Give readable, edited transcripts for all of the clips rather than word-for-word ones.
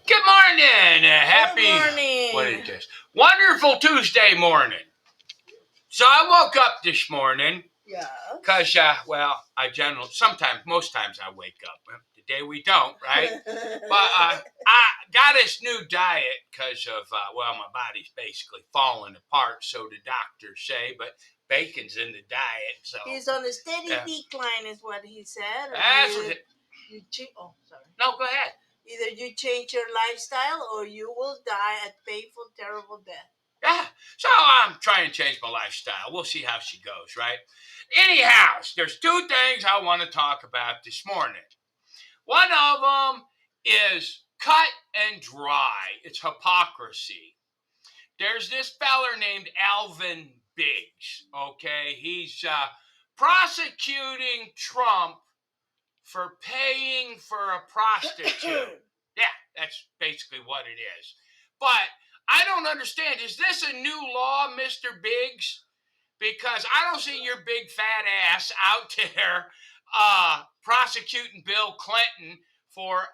Good morning. Happy. Good morning. What is this? Wonderful Tuesday morning. So I woke up this morning Yeah. because, most times I wake up. Today we don't, right? But I got this new diet because of, my body's basically falling apart, so the doctors say, but bacon's in the diet, so. He's on a steady decline, is what he said. That's what it. Oh, sorry. No, go ahead. Either you change your lifestyle or you will die a painful, terrible death. Yeah, so I'm trying to change my lifestyle. We'll see how she goes, right? Anyhow, there's two things I want to talk about this morning. One of them is cut and dry. It's hypocrisy. There's this feller named Alvin Biggs, okay? He's prosecuting Trump for paying for a prostitute. Yeah, that's basically what it is. But I don't understand. Is this a new law, Mr. Biggs? Because I don't see your big fat ass out there prosecuting Bill Clinton for,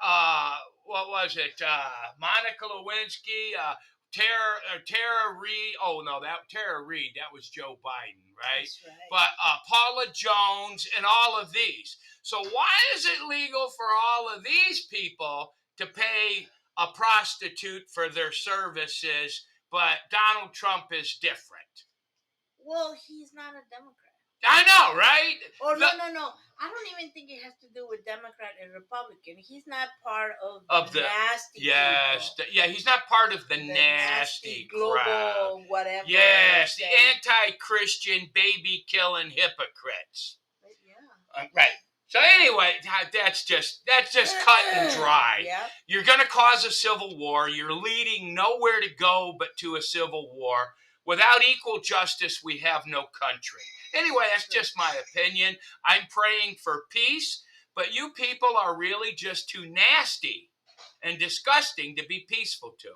what was it, Monica Lewinsky, Tara Reid. Oh, no, Tara Reid, that was Joe Biden, right? That's right. But Paula Jones and all of these. So why is it legal for all of these people to pay a prostitute for their services, but Donald Trump is different? Well, he's not a Democrat. I know, right? Oh, no. I don't even think it has to do with Democrat and Republican. He's not part of the nasty yes, people. he's not part of the nasty global crowd. whatever. Yes, the anti-Christian baby-killing hypocrites. Yeah. Right. So anyway, that's just cut and dry. Yeah. You're going to cause a civil war. You're leading nowhere to go but to a civil war. Without equal justice, we have no country. Anyway, that's just my opinion. I'm praying for peace, but you people are really just too nasty and disgusting to be peaceful to.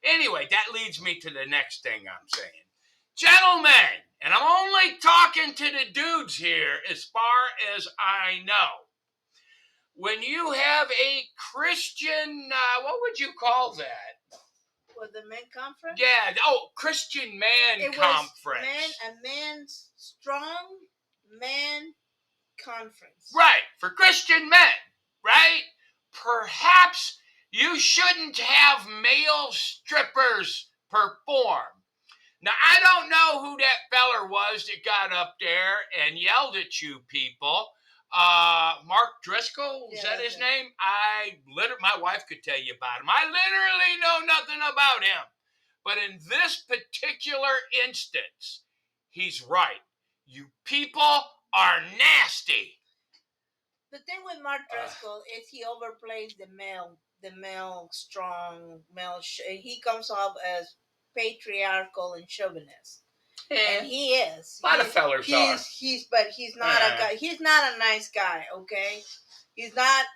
Anyway, that leads me to the next thing I'm saying. Gentlemen, and I'm only talking to the dudes here as far as I know. When you have a Christian, what would you call that? Was the men conference? Yeah. Oh, Christian man conference. A strong man conference. Right, for Christian men, right? Perhaps you shouldn't have male strippers perform. Now, I don't know who that feller was that got up there and yelled at you people. Mark Driscoll, is that his name? My wife could tell you about him. I literally know nothing about him. But in this particular instance, he's right. You people are nasty. The thing with Mark Driscoll is he overplays the male strong male. He comes off as patriarchal and chauvinist. And he is. A lot of fellers are. But he's not a guy. He's not a nice guy. Okay, he's not.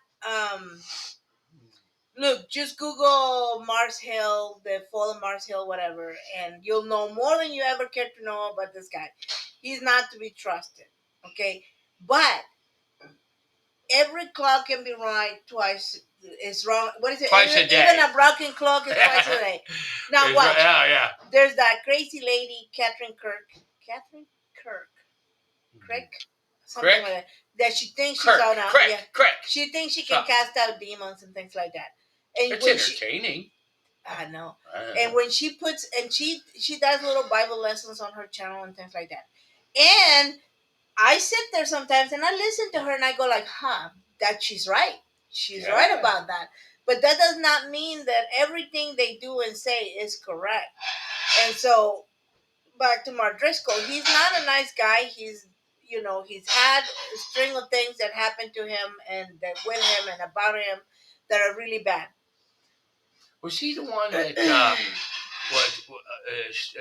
Look, just Google Mars Hill, the fall of Mars Hill, whatever, and you'll know more than you ever cared to know about this guy. He's not to be trusted. Okay, but every clock can be right twice. It's wrong. What is it? Twice a day. Even a broken clock is twice a day. Now watch. Yeah. There's that crazy lady, Catherine Kirk. Crick? Something like that. That she thinks she's out now. Crick. She thinks she can cast out demons and things like that. And it's entertaining. I know. And when she puts, and she does little Bible lessons on her channel and things like that. And I sit there sometimes and I listen to her and I go like, that she's right. She's right about that. But that does not mean that everything they do and say is correct. And so, back to Mark Driscoll, he's not a nice guy. He's had a string of things that happened to him and that with him and about him that are really bad. Was he the one that was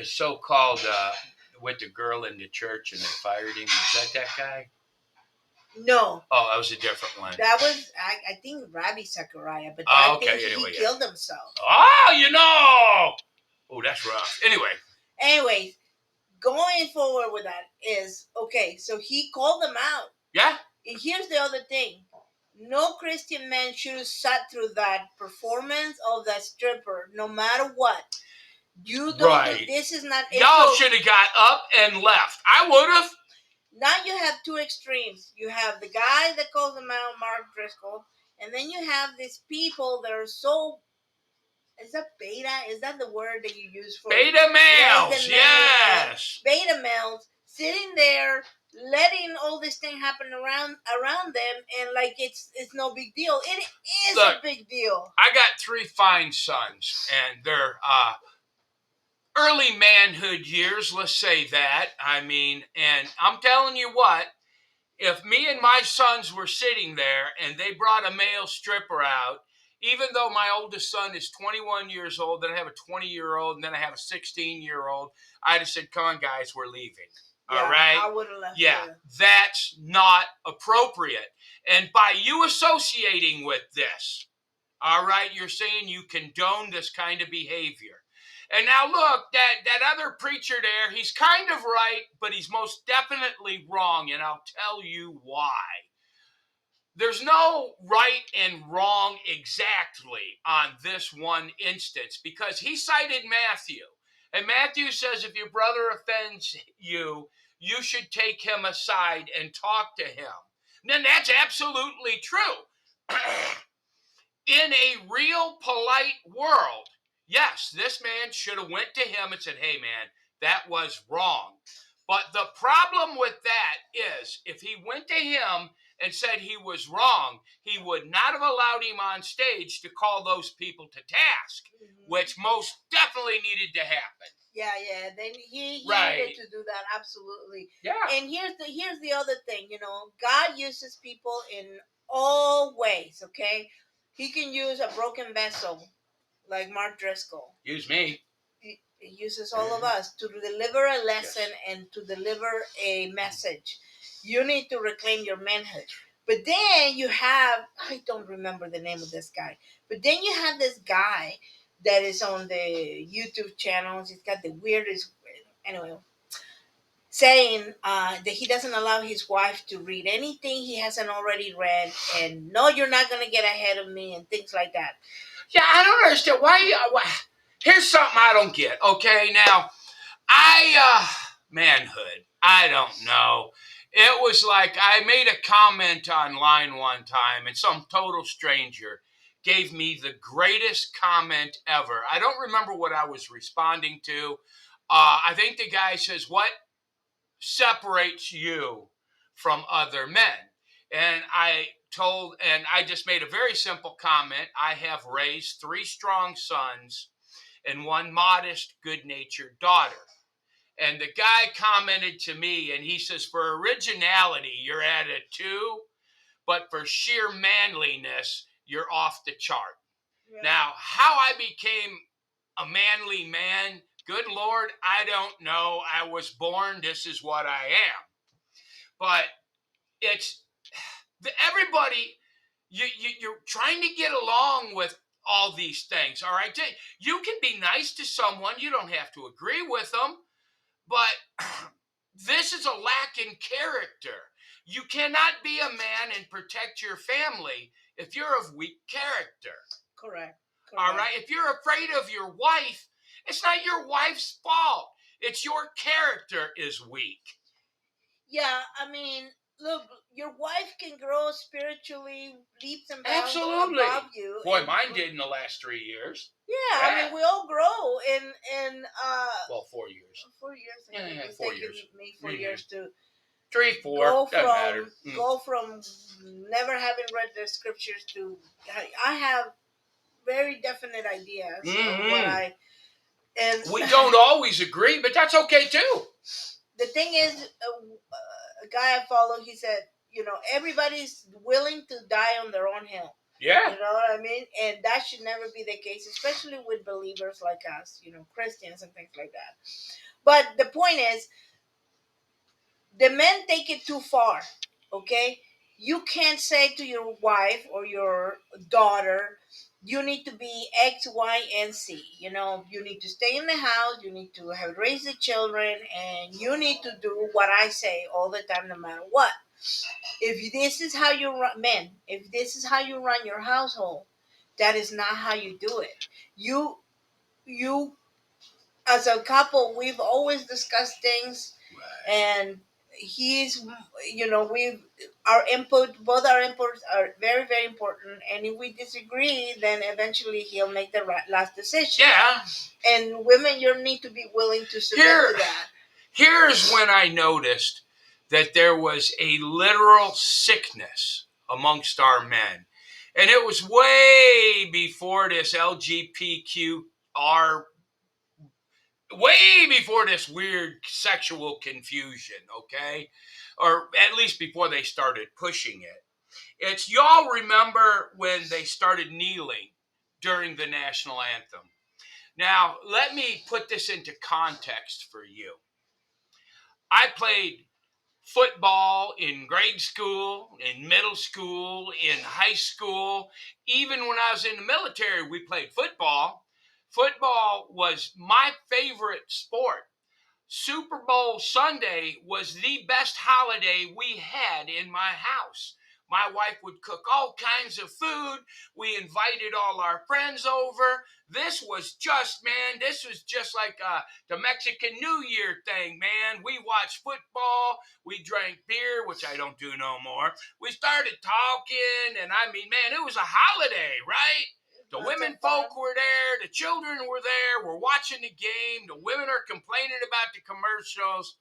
so-called with the girl in the church and they fired him? Was that guy? No. Oh, that was a different one. That was, I think, Rabbi Zechariah, but I think he killed himself. Oh, Oh, that's rough. Anyways, going forward with that is, okay, so he called them out. Yeah. And here's the other thing. No Christian man should have sat through that performance of that stripper, no matter what. You don't do Right. this is not Y'all so. should have got up and left. I would have. Now you have two extremes. You have the guy that calls him out, Mark Driscoll, and then you have these people that are so. Is that beta? Is that the word that you use for Beta less males, than manly men? yes. Beta males sitting there, letting all this thing happen around them, and like it's no big deal. It is Look, a big deal. I got 3 fine sons, and they're early manhood years, let's say that. I mean, and I'm telling you what, if me and my sons were sitting there and they brought a male stripper out, even though my oldest son is 21 years old, then I have a 20-year-old, and then I have a 16-year-old, I'd have said, come on, guys, we're leaving. Yeah, all right? I would have left. Yeah, that's not appropriate. And by you associating with this, all right, you're saying you condone this kind of behavior. And now look, that other preacher there, he's kind of right, but he's most definitely wrong, and I'll tell you why. There's no right and wrong exactly on this one instance, because he cited Matthew. And Matthew says if your brother offends you, you should take him aside and talk to him. Then that's absolutely true. In a real polite world, yes, this man should have went to him and said, hey man, that was wrong. But the problem with that is if he went to him and said he was wrong, he would not have allowed him on stage to call those people to task, which most definitely needed to happen. Yeah. Then he Right. needed to do that, absolutely. Yeah. And here's the other thing, God uses people in all ways, okay? He can use a broken vessel like Mark Driscoll. Use me. He uses all of us to deliver a lesson and to deliver a message. You need to reclaim your manhood. But then you have, I don't remember the name of this guy, but then you have this guy that is on the YouTube channels. He's got the weirdest, anyway, saying that he doesn't allow his wife to read anything he hasn't already read, and no, you're not going to get ahead of me, and things like that. Yeah, I don't understand why. Here's something I don't get. Okay, now manhood. I don't know. It was like I made a comment online one time, and some total stranger gave me the greatest comment ever. I don't remember what I was responding to. I think the guy says, "What separates you from other men?" And I just made a very simple comment. I have raised 3 strong sons and 1 modest, good-natured daughter. And the guy commented to me, and he says, for originality, you're at a 2, but for sheer manliness, you're off the chart. Yeah. Now, how I became a manly man, good Lord, I don't know. I was born, this is what I am. But it's everybody, you're trying to get along with all these things, all right? You can be nice to someone. You don't have to agree with them. But this is a lack in character. You cannot be a man and protect your family if you're of weak character. Correct. All right? If you're afraid of your wife, it's not your wife's fault. It's your character is weak. Yeah, I mean, look, your wife can grow spiritually, leaps and bounds Absolutely. above you. Boy, mine did in the last 3 years. Yeah, I mean, we all grow in well, 4 years. 4 years. Yeah, 4 years. Me 4 years to 3, 4. Doesn't matter. Go from never having read the scriptures to I have very definite ideas of what and we don't always agree, but that's okay too. The thing is, a guy I follow, he said, everybody's willing to die on their own hill. Yeah. You know what I mean? And that should never be the case, especially with believers like us, Christians and things like that. But the point is, the men take it too far, okay? You can't say to your wife or your daughter, you need to be X, Y, and Z. You need to stay in the house, you need to have raised the children, and you need to do what I say all the time, no matter what. If this is how you run, men, if this is how you run your household, that is not how you do it. You as a couple, we've always discussed things, and he's, we our input, both our inputs are very, very important. And if we disagree, then eventually he'll make the last decision. Yeah. And women, you need to be willing to submit to that. Here's when I noticed that there was a literal sickness amongst our men. And it was way before this LGBTQR, way before this weird sexual confusion, okay? Or at least before they started pushing it. It's, y'all remember when they started kneeling during the national anthem. Now, let me put this into context for you. I played football in grade school, in middle school, in high school. Even when I was in the military, we played football. Football was my favorite sport. Super Bowl Sunday was the best holiday we had in my house. My wife would cook all kinds of food. We invited all our friends over. This was just, man, this was just like the Mexican New Year thing, man. We watched football. We drank beer, which I don't do no more. We started talking, and I mean, man, it was a holiday, right? The women folk were there. The children were there. We're watching the game. The women are complaining about the commercials.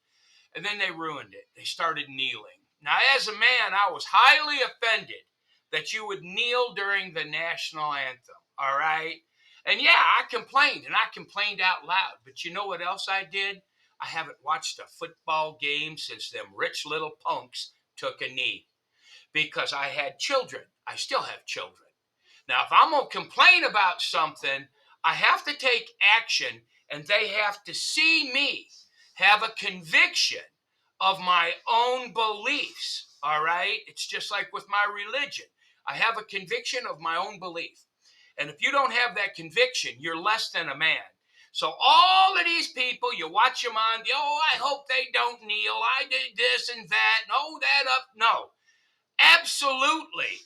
And then they ruined it. They started kneeling. Now, as a man, I was highly offended that you would kneel during the national anthem. All right? And yeah, I complained, and I complained out loud. But you know what else I did? I haven't watched a football game since them rich little punks took a knee. Because I had children. I still have children. Now, if I'm going to complain about something, I have to take action, and they have to see me have a conviction of my own beliefs, all right? It's just like with my religion. I have a conviction of my own belief. And if you don't have that conviction, you're less than a man. So all of these people, you watch them on, I hope they don't kneel. I did this and that. No, that up. No. Absolutely.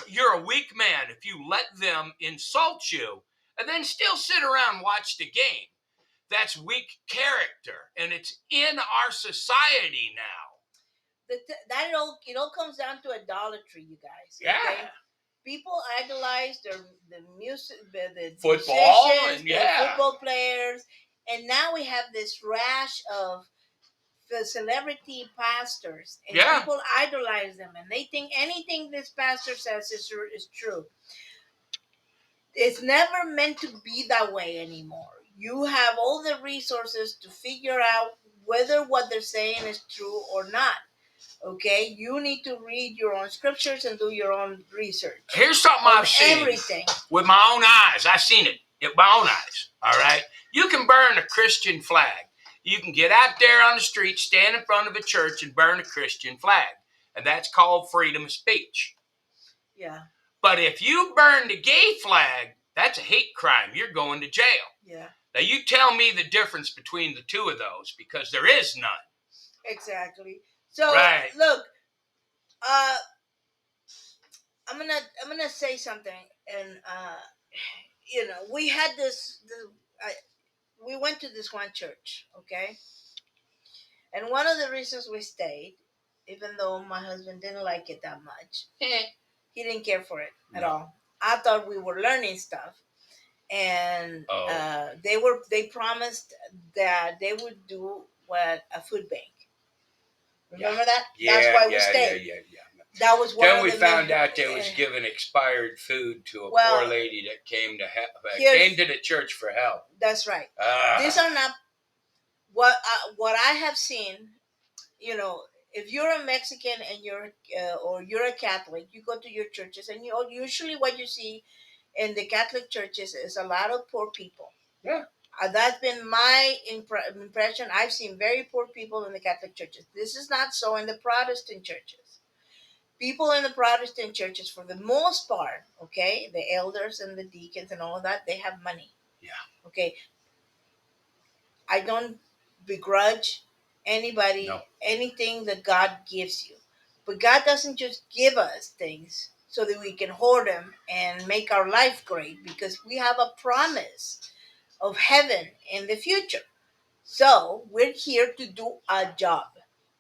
You're a weak man if you let them insult you and then still sit around and watch the game. That's weak character, and it's in our society now. It all comes down to idolatry, you guys. Yeah. Okay? People idolize the music, the football, musicians, and the football players, and now we have this rash of the celebrity pastors, and people idolize them, and they think anything this pastor says is true. It's never meant to be that way anymore. You have all the resources to figure out whether what they're saying is true or not. Okay, you need to read your own scriptures and do your own research. Here's something I've seen everything with my own eyes. I've seen it with my own eyes. All right, you can burn a Christian flag. You can get out there on the street, stand in front of a church, and burn a Christian flag, and that's called freedom of speech. Yeah. But if you burn the gay flag, that's a hate crime. You're going to jail. Yeah. Now you tell me the difference between the two of those, because there is none. Exactly. So look, I'm gonna say something, and we had we went to this one church, okay, and one of the reasons we stayed, even though my husband didn't like it that much, he didn't care for it at all. I thought we were learning stuff, and they promised that they would do what a food bank. Remember that? That's why we stayed. Yeah. That was one. Then we found out they was giving expired food to a poor lady that came to the church for help. That's right. These are not what I have seen. If you're a Mexican and or you're a Catholic, you go to your churches, and usually what you see in the Catholic churches is a lot of poor people. Yeah. That's been my impression. I've seen very poor people in the Catholic churches. This is not so in the Protestant churches. People in the Protestant churches, for the most part, okay, the elders and the deacons and all of that, they have money. Yeah. Okay. I don't begrudge anybody anything that God gives you. But God doesn't just give us things so that we can hoard them and make our life great, because we have a promise of heaven in the future. So we're here to do a job.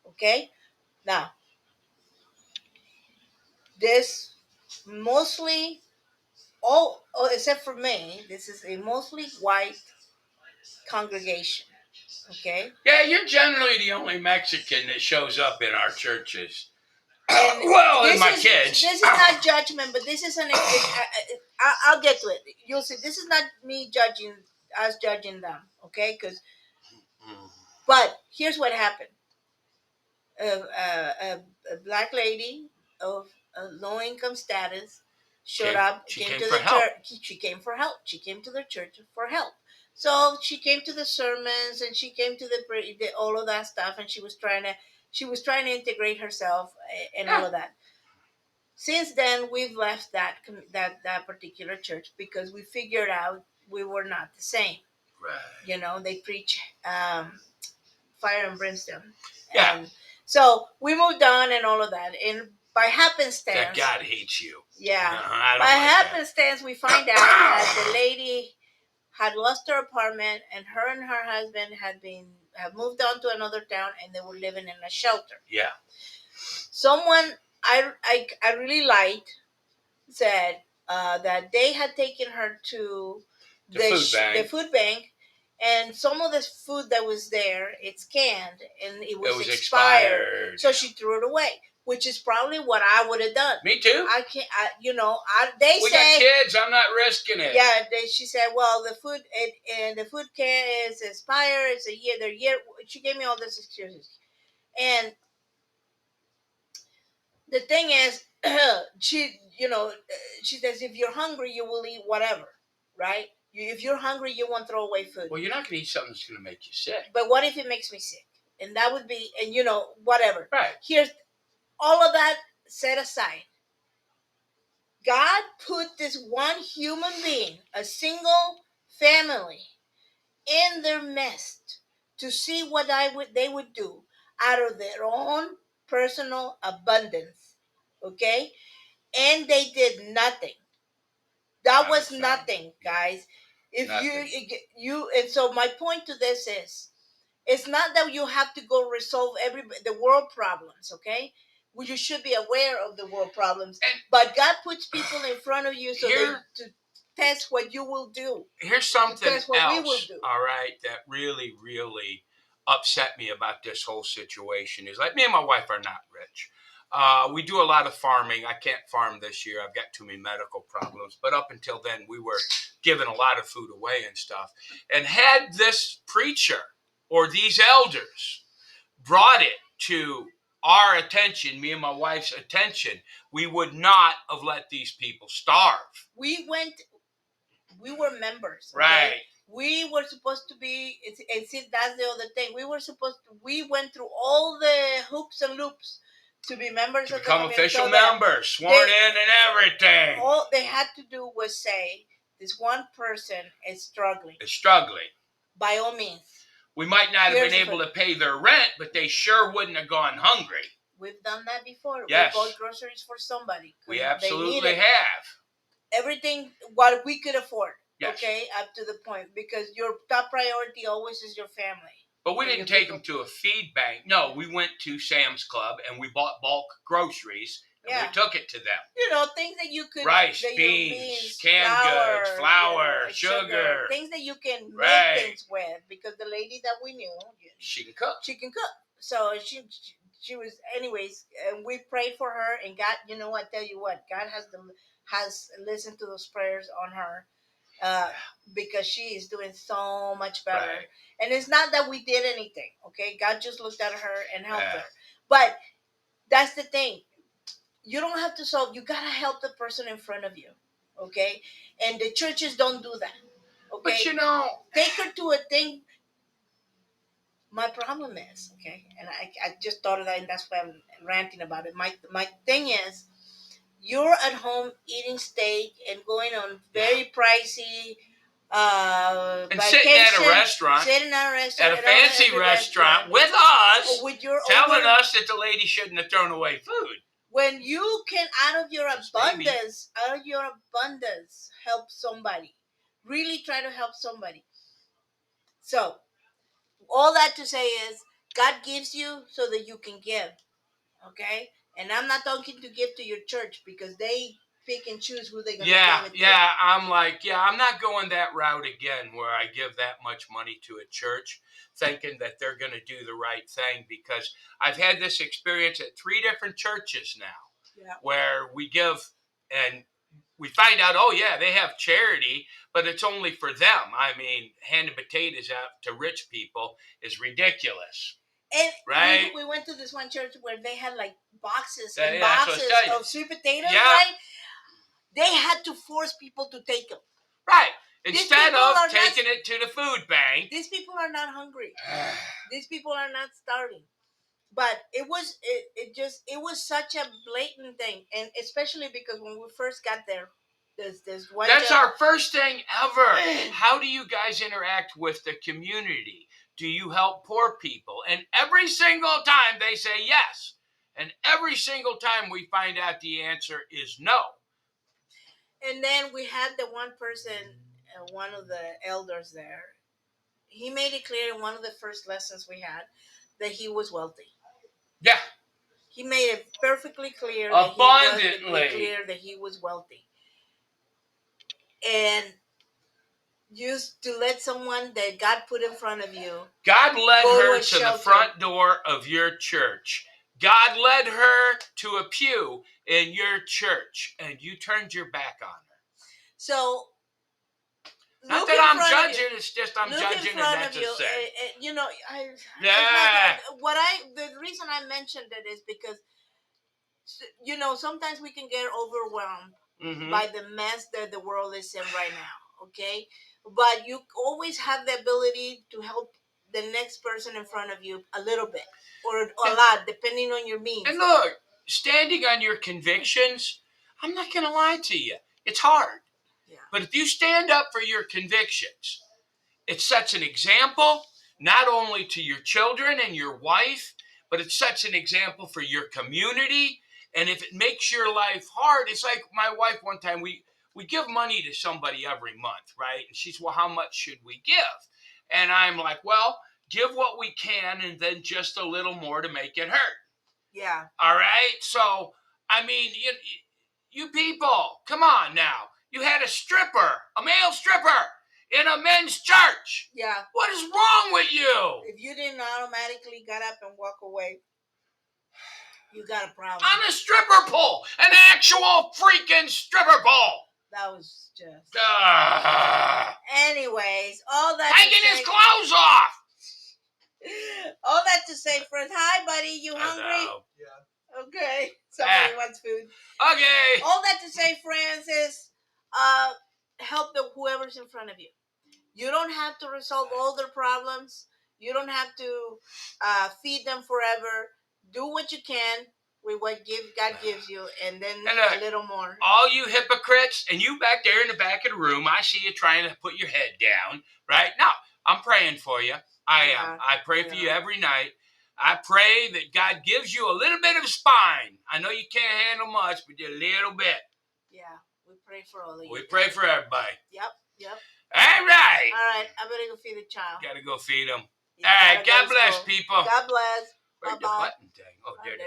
Okay? Now, this mostly all, oh, except for me, this is a mostly white congregation. Okay? Yeah, you're generally the only Mexican that shows up in our churches. And Well, and my kids. This is not judgment, but this is I'll get to it. You'll see. This is not me judging us judging them, okay? Because but here's what happened. A black lady of low income status came to the church. She came for help. She came to the church for help. So she came to the sermons and she came to the all of that stuff, and she was trying to integrate herself and all of that. Since then, we've left that particular church because we figured out we were not the same. Right. You know, they preach fire and brimstone. Yeah. And so we moved on and all of that. And by happenstance, that God hates you. Yeah. I don't by like happenstance, we find out that the lady had lost her apartment, and her husband had moved on to another town, and they were living in a shelter. Yeah. Someone I really liked said that they had taken her to the food bank, and some of the food that was there, it's canned and it was expired. So she threw it away, which is probably what I would have done. Me too. I can't. We got kids. I'm not risking it. Yeah, she said, well, the food and the food can is expired. It's a year. She gave me all these excuses, and the thing is, she says, if you're hungry, you will eat whatever, right? If you're hungry, you won't throw away food. Well, you're not going to eat something that's going to make you sick. But what if it makes me sick? And that would be, and whatever. Right. Here's all of that set aside. God put this one human being, a single family, in their midst to see what they would do out of their own personal abundance. Okay? And they did nothing. That was nothing, guys. If nothing. you and so my point to this is, it's not that you have to go resolve the world problems, okay? Well, you should be aware of the world problems, but God puts people in front of you to test what you will do. Here's something else, we will do. All right, that really, really upset me about this whole situation is, like, me and my wife are not rich. We do a lot of farming. I can't farm this year. I've got too many medical problems. But up until then, we were giving a lot of food away and stuff. And had this preacher or these elders brought it to our attention, me and my wife's attention, we would not have let these people starve. We were members. Okay? Right. We were supposed to be, and see, that's the other thing. We went through all the hoops and loops to be members of the community. Become official members, sworn in and everything. All they had to do was say, this one person is struggling. By all means. We might not have been able to pay their rent, but they sure wouldn't have gone hungry. We've done that before. Yes. We bought groceries for somebody. We absolutely have. Everything what we could afford. Yes. Okay, up to the point, because your top priority always is your family. But we didn't take them to a feed bank. No, we went to Sam's Club and we bought bulk groceries and we took it to them. Things that you could... Rice, beans, canned goods, flour, sugar. Things that you can make things with, because the lady that we knew... She can cook. So she was... Anyways, and we prayed for her, and God, I tell you what, God has listened to those prayers on her. Because she is doing so much better. Right. And it's not that we did anything, okay? God just looked at her and helped her. But that's the thing. You don't have to solve. You got to help the person in front of you, okay? And the churches don't do that, okay? But take her to a thing. My problem is, okay? And I just thought of that, and that's why I'm ranting about it. My thing is, you're at home eating steak and going on very pricey And sitting at a restaurant, at a fancy restaurant with us, telling us that the lady shouldn't have thrown away food. When you can, out of your abundance, help somebody. Really try to help somebody. So, all that to say is, God gives you so that you can give. Okay? And I'm not talking to give to your church because they pick and choose who they're going to give it to. Yeah, I'm like, I'm not going that route again where I give that much money to a church thinking that they're going to do the right thing, because I've had this experience at 3 different churches now where we give and we find out, oh, yeah, they have charity, but it's only for them. I mean, handing potatoes out to rich people is ridiculous. And right? We went to this one church where they had like boxes and boxes of sweet potatoes, right? They had to force people to take them. Right. Instead of taking it to the food bank. These people are not hungry. These people are not starving. But it was such a blatant thing, and especially because when we first got there, there's one. That's our first thing ever. How do you guys interact with the community? Do you help poor people? And every single time they say yes, and every single time we find out the answer is no. And then we had the one person, one of the elders there. He made it clear in one of the first lessons we had that he was wealthy. Yeah. He made it perfectly clear. Abundantly. That he was wealthy. And just to let someone that God put in front of you. God led her to the front door of your church. God led her to a pew in your church, and you turned your back on her. So, not that I'm judging, it's just I'm judging, and that's a sin. The reason I mentioned it is because, sometimes we can get overwhelmed by the mess that the world is in right now, okay? But you always have the ability to help the next person in front of you a little bit or a lot, depending on your means. And look, standing on your convictions, I'm not going to lie to you. It's hard. Yeah. But if you stand up for your convictions, it sets an example not only to your children and your wife, but it sets an example for your community. And if it makes your life hard, it's like my wife one time, we give money to somebody every month, right? And she's, well, how much should we give? And I'm like, well, give what we can and then just a little more to make it hurt. Yeah. All right? So, I mean, you people, come on now. You had a male stripper in a men's church. Yeah. What is wrong with you? If you didn't automatically get up and walk away, you got a problem. On a stripper pole. An actual freaking stripper pole. That was just... Anyways, all that taking his clothes off. All that to say, friends. Hi, buddy. You hungry? Yeah. Okay. Somebody wants food. Okay. All that to say, friends, is help whoever's in front of you. You don't have to resolve all their problems. You don't have to feed them forever. Do what you can with what God gives you, and then a little more. All you hypocrites, and you back there in the back of the room, I see you trying to put your head down, right? No, I'm praying for you. I am. I pray for you every night. I pray that God gives you a little bit of spine. I know you can't handle much, but just a little bit. Yeah, we pray for all of you. We pray for everybody. Yep. All right. I'm going to go feed the child. Got to go feed him. All right. God bless, people. God bless. Where's the button thing? Oh, there it is.